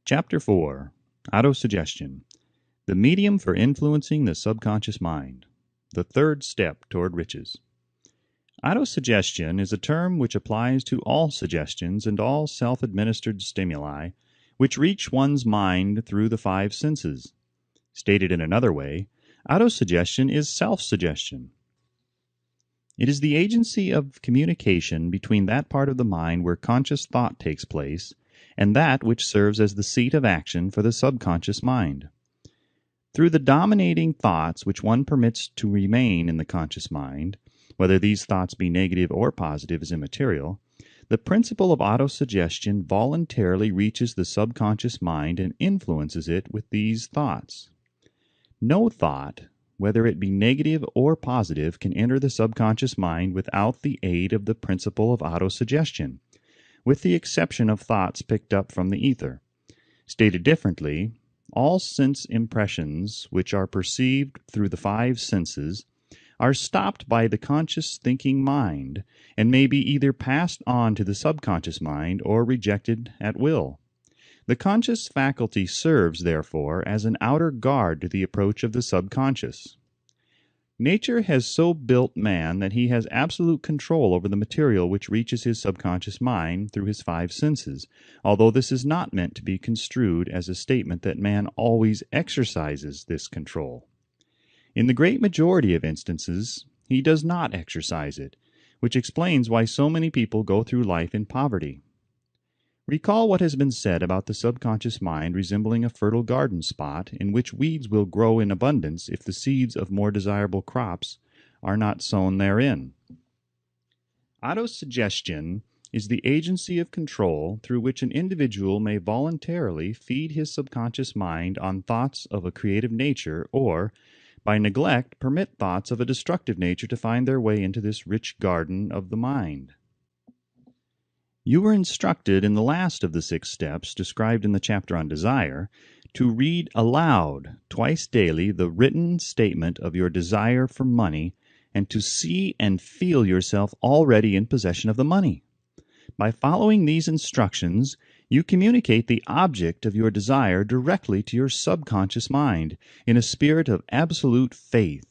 Chapter 4. Autosuggestion. The medium for influencing the subconscious mind. The third step toward riches. Autosuggestion is a term which applies to all suggestions and all self-administered stimuli which reach one's mind through the five senses. Stated in another way, autosuggestion is self-suggestion. It is the agency of communication between that part of the mind where conscious thought takes place and that which serves as the seat of action for the subconscious mind. Through the dominating thoughts which one permits to remain in the conscious mind, whether these thoughts be negative or positive is immaterial, the principle of autosuggestion voluntarily reaches the subconscious mind and influences it with these thoughts. No thought, whether it be negative or positive, can enter the subconscious mind without the aid of the principle of autosuggestion, with the exception of thoughts picked up from the ether. Stated differently, all sense impressions which are perceived through the five senses are stopped by the conscious thinking mind and may be either passed on to the subconscious mind or rejected at will. The conscious faculty serves, therefore, as an outer guard to the approach of the subconscious. Nature has so built man that he has absolute control over the material which reaches his subconscious mind through his five senses, although this is not meant to be construed as a statement that man always exercises this control. In the great majority of instances, he does not exercise it, which explains why so many people go through life in poverty. Recall what has been said about the subconscious mind resembling a fertile garden spot in which weeds will grow in abundance if the seeds of more desirable crops are not sown therein. Autosuggestion is the agency of control through which an individual may voluntarily feed his subconscious mind on thoughts of a creative nature or, by neglect, permit thoughts of a destructive nature to find their way into this rich garden of the mind. You were instructed in the last of the 6 steps described in the chapter on desire to read aloud twice daily the written statement of your desire for money and to see and feel yourself already in possession of the money. By following these instructions, you communicate the object of your desire directly to your subconscious mind in a spirit of absolute faith.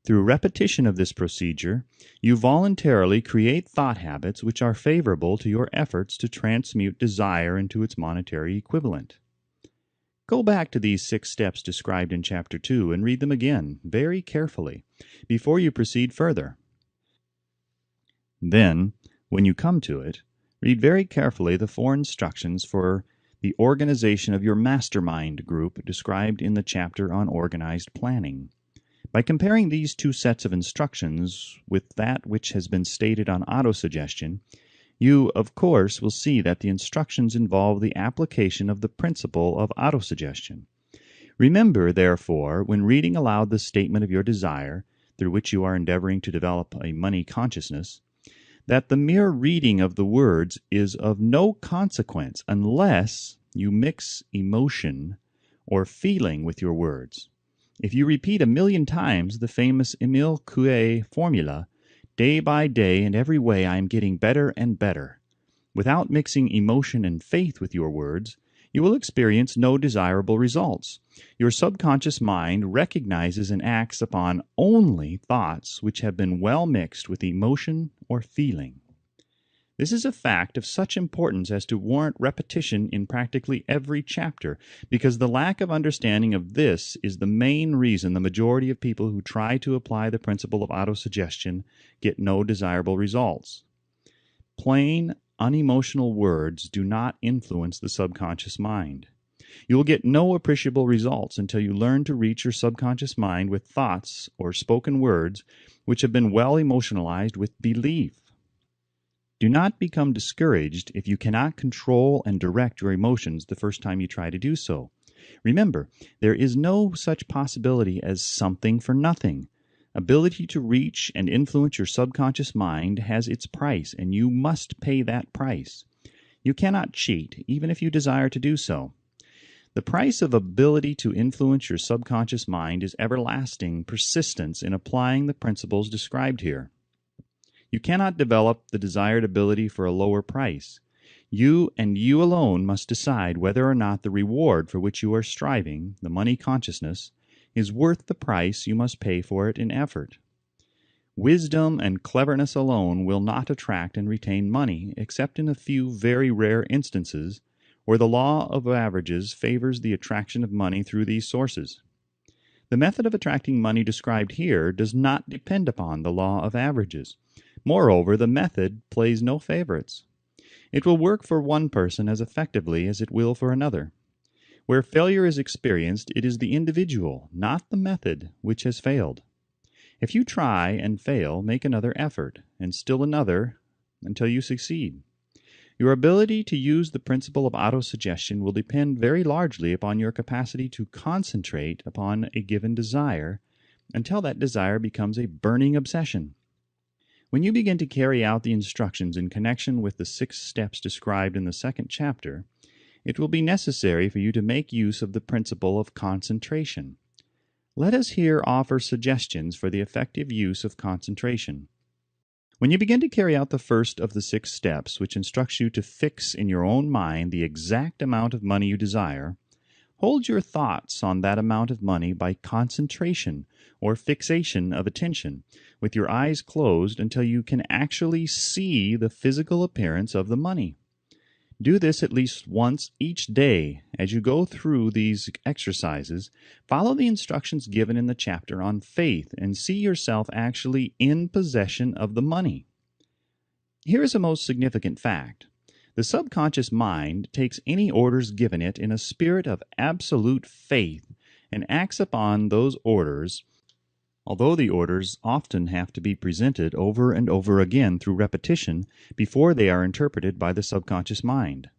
Through repetition of this procedure, you voluntarily create thought habits which are favorable to your efforts to transmute desire into its monetary equivalent. Go back to these 6 steps described in Chapter 2 and read them again very carefully before you proceed further. Then, when you come to it, read very carefully the 4 instructions for the organization of your mastermind group described in the chapter on organized planning. By comparing these 2 sets of instructions with that which has been stated on autosuggestion, you, of course, will see that the instructions involve the application of the principle of autosuggestion. Remember, therefore, when reading aloud the statement of your desire, through which you are endeavoring to develop a money consciousness, that the mere reading of the words is of no consequence unless you mix emotion or feeling with your words. If you repeat 1,000,000 times the famous Émile Coué formula, day by day and every way I am getting better and better, without mixing emotion and faith with your words, you will experience no desirable results. Your subconscious mind recognizes and acts upon only thoughts which have been well mixed with emotion or feeling. This is a fact of such importance as to warrant repetition in practically every chapter, because the lack of understanding of this is the main reason the majority of people who try to apply the principle of autosuggestion get no desirable results. Plain, unemotional words do not influence the subconscious mind. You will get no appreciable results until you learn to reach your subconscious mind with thoughts or spoken words which have been well emotionalized with belief. Do not become discouraged if you cannot control and direct your emotions the first time you try to do so. Remember, there is no such possibility as something for nothing. Ability to reach and influence your subconscious mind has its price, and you must pay that price. You cannot cheat, even if you desire to do so. The price of ability to influence your subconscious mind is everlasting persistence in applying the principles described here. You cannot develop the desired ability for a lower price. You and you alone must decide whether or not the reward for which you are striving, the money consciousness, is worth the price you must pay for it in effort. Wisdom and cleverness alone will not attract and retain money, except in a few very rare instances where the law of averages favors the attraction of money through these sources. The method of attracting money described here does not depend upon the law of averages. Moreover, the method plays no favorites. It will work for one person as effectively as it will for another. Where failure is experienced, it is the individual, not the method, which has failed. If you try and fail, make another effort, and still another, until you succeed. Your ability to use the principle of autosuggestion will depend very largely upon your capacity to concentrate upon a given desire until that desire becomes a burning obsession. When you begin to carry out the instructions in connection with the 6 steps described in the 2nd chapter, it will be necessary for you to make use of the principle of concentration. Let us here offer suggestions for the effective use of concentration. When you begin to carry out the first of the 6 steps, which instructs you to fix in your own mind the exact amount of money you desire, hold your thoughts on that amount of money by concentration or fixation of attention, with your eyes closed until you can actually see the physical appearance of the money. Do this at least once each day. As you go through these exercises, follow the instructions given in the chapter on faith and see yourself actually in possession of the money. Here is a most significant fact. The subconscious mind takes any orders given it in a spirit of absolute faith and acts upon those orders, although the orders often have to be presented over and over again through repetition before they are interpreted by the subconscious mind.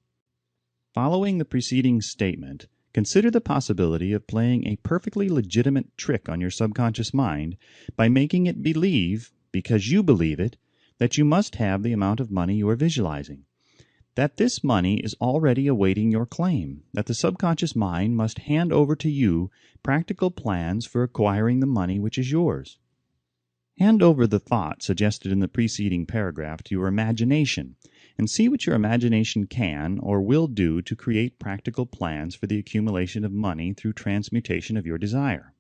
Following the preceding statement, consider the possibility of playing a perfectly legitimate trick on your subconscious mind by making it believe, because you believe it, that you must have the amount of money you are visualizing, that this money is already awaiting your claim, that the subconscious mind must hand over to you practical plans for acquiring the money which is yours. Hand over the thought suggested in the preceding paragraph to your imagination, and see what your imagination can or will do to create practical plans for the accumulation of money through transmutation of your desire.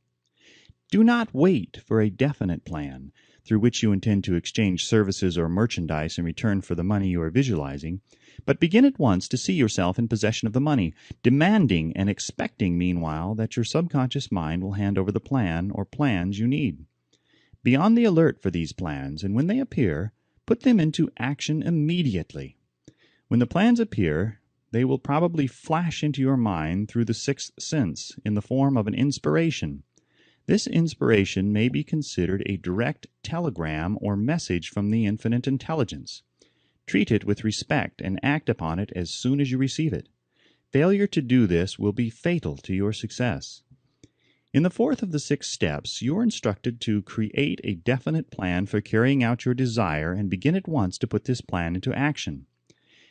Do not wait for a definite plan through which you intend to exchange services or merchandise in return for the money you are visualizing, but begin at once to see yourself in possession of the money, demanding and expecting meanwhile that your subconscious mind will hand over the plan or plans you need. Be on the alert for these plans, and when they appear, put them into action immediately. When the plans appear, they will probably flash into your mind through the 6th sense in the form of an inspiration. This inspiration may be considered a direct telegram or message from the infinite intelligence. Treat it with respect and act upon it as soon as you receive it. Failure to do this will be fatal to your success. In the 4th of the 6 steps, you are instructed to create a definite plan for carrying out your desire and begin at once to put this plan into action.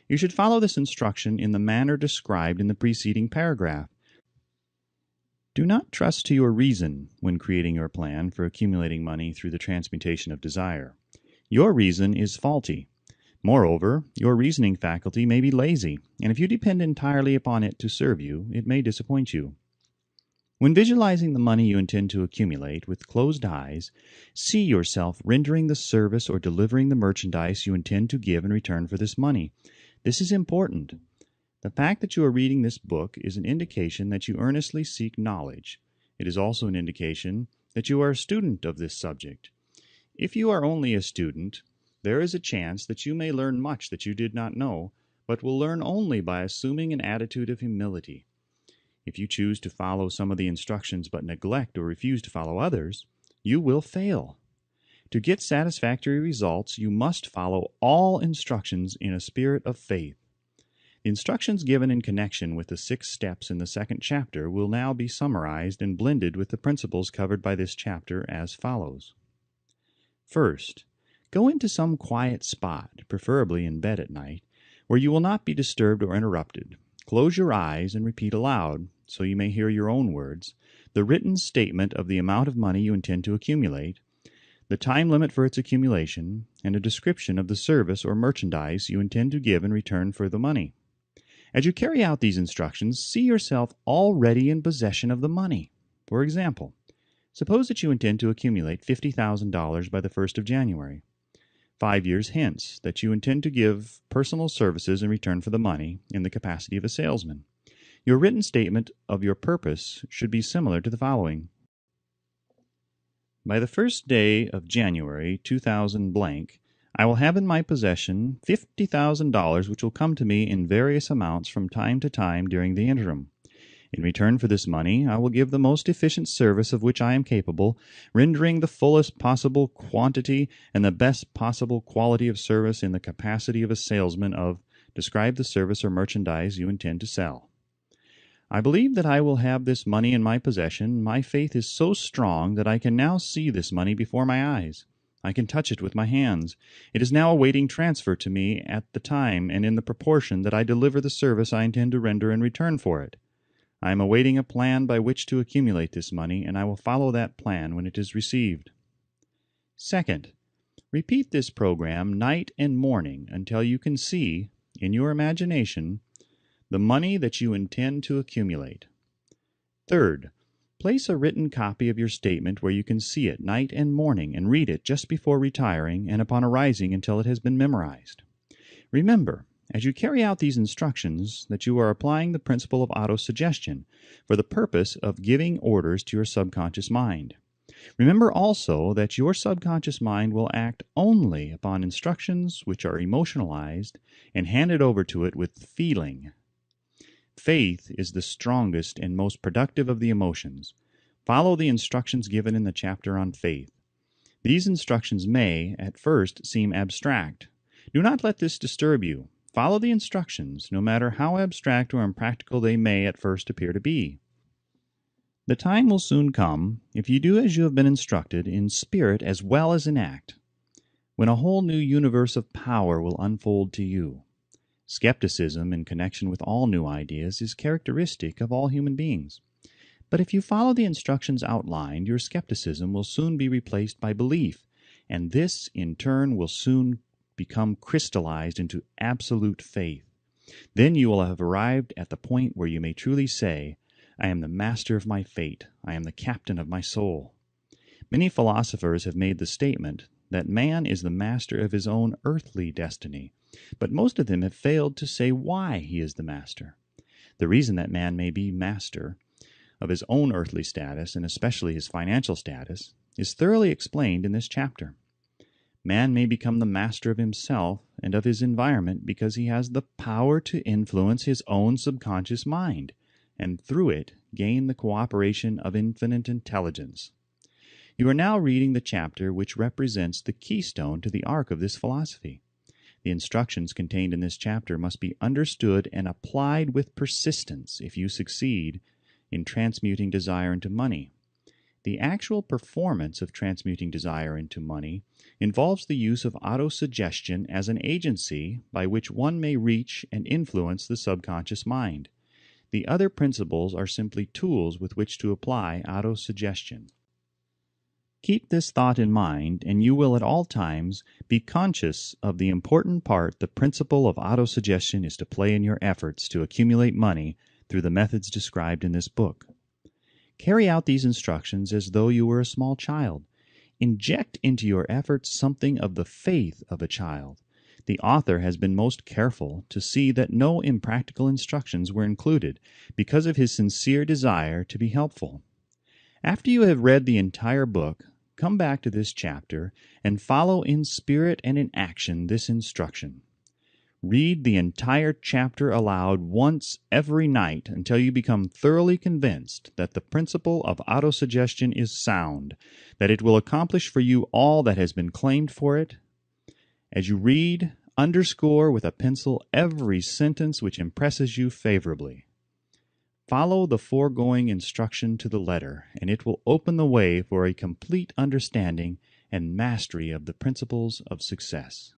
You should follow this instruction in the manner described in the preceding paragraph. Do not trust to your reason when creating your plan for accumulating money through the transmutation of desire. Your reason is faulty. Moreover, your reasoning faculty may be lazy, and if you depend entirely upon it to serve you, it may disappoint you. When visualizing the money you intend to accumulate with closed eyes, see yourself rendering the service or delivering the merchandise you intend to give in return for this money. This is important. The fact that you are reading this book is an indication that you earnestly seek knowledge. It is also an indication that you are a student of this subject. If you are only a student, there is a chance that you may learn much that you did not know, but will learn only by assuming an attitude of humility. If you choose to follow some of the instructions but neglect or refuse to follow others, you will fail. To get satisfactory results, you must follow all instructions in a spirit of faith. The instructions given in connection with the 6 steps in the 2nd chapter will now be summarized and blended with the principles covered by this chapter as follows. First, go into some quiet spot, preferably in bed at night, where you will not be disturbed or interrupted. Close your eyes and repeat aloud, so you may hear your own words, the written statement of the amount of money you intend to accumulate, the time limit for its accumulation, and a description of the service or merchandise you intend to give in return for the money. As you carry out these instructions, see yourself already in possession of the money. For example, suppose that you intend to accumulate $50,000 by the 1st of January. 5 years hence, that you intend to give personal services in return for the money in the capacity of a salesman. Your written statement of your purpose should be similar to the following. By the 1st day of January 2000 blank, I will have in my possession $50,000 which will come to me in various amounts from time to time during the interim. In return for this money, I will give the most efficient service of which I am capable, rendering the fullest possible quantity and the best possible quality of service in the capacity of a salesman of, describe the service or merchandise you intend to sell. I believe that I will have this money in my possession. My faith is so strong that I can now see this money before my eyes. I can touch it with my hands. It is now awaiting transfer to me at the time and in the proportion that I deliver the service I intend to render in return for it. I am awaiting a plan by which to accumulate this money, and I will follow that plan when it is received. Second, repeat this program night and morning until you can see, in your imagination, the money that you intend to accumulate. Third, place a written copy of your statement where you can see it night and morning and read it just before retiring and upon arising until it has been memorized. Remember, as you carry out these instructions, that you are applying the principle of autosuggestion for the purpose of giving orders to your subconscious mind. Remember also that your subconscious mind will act only upon instructions which are emotionalized and handed over to it with feeling. Faith is the strongest and most productive of the emotions. Follow the instructions given in the chapter on faith. These instructions may, at first, seem abstract. Do not let this disturb you. Follow the instructions, no matter how abstract or impractical they may at first appear to be. The time will soon come, if you do as you have been instructed, in spirit as well as in act, when a whole new universe of power will unfold to you. Skepticism in connection with all new ideas is characteristic of all human beings. But if you follow the instructions outlined, your skepticism will soon be replaced by belief, and this, in turn, will soon become crystallized into absolute faith. Then you will have arrived at the point where you may truly say, I am the master of my fate. I am the captain of my soul. Many philosophers have made the statement that man is the master of his own earthly destiny, but most of them have failed to say why he is the master. The reason that man may be master of his own earthly status, and especially his financial status, is thoroughly explained in this chapter. Man may become the master of himself and of his environment because he has the power to influence his own subconscious mind, and through it gain the cooperation of infinite intelligence. You are now reading the chapter which represents the keystone to the arc of this philosophy. The instructions contained in this chapter must be understood and applied with persistence if you succeed in transmuting desire into money. The actual performance of transmuting desire into money involves the use of autosuggestion as an agency by which one may reach and influence the subconscious mind. The other principles are simply tools with which to apply autosuggestion. Keep this thought in mind, and you will at all times be conscious of the important part the principle of autosuggestion is to play in your efforts to accumulate money through the methods described in this book. Carry out these instructions as though you were a small child. Inject into your efforts something of the faith of a child. The author has been most careful to see that no impractical instructions were included because of his sincere desire to be helpful. After you have read the entire book, come back to this chapter and follow in spirit and in action this instruction. Read the entire chapter aloud once every night until you become thoroughly convinced that the principle of autosuggestion is sound, that it will accomplish for you all that has been claimed for it. As you read, underscore with a pencil every sentence which impresses you favorably. Follow the foregoing instruction to the letter, and it will open the way for a complete understanding and mastery of the principles of success.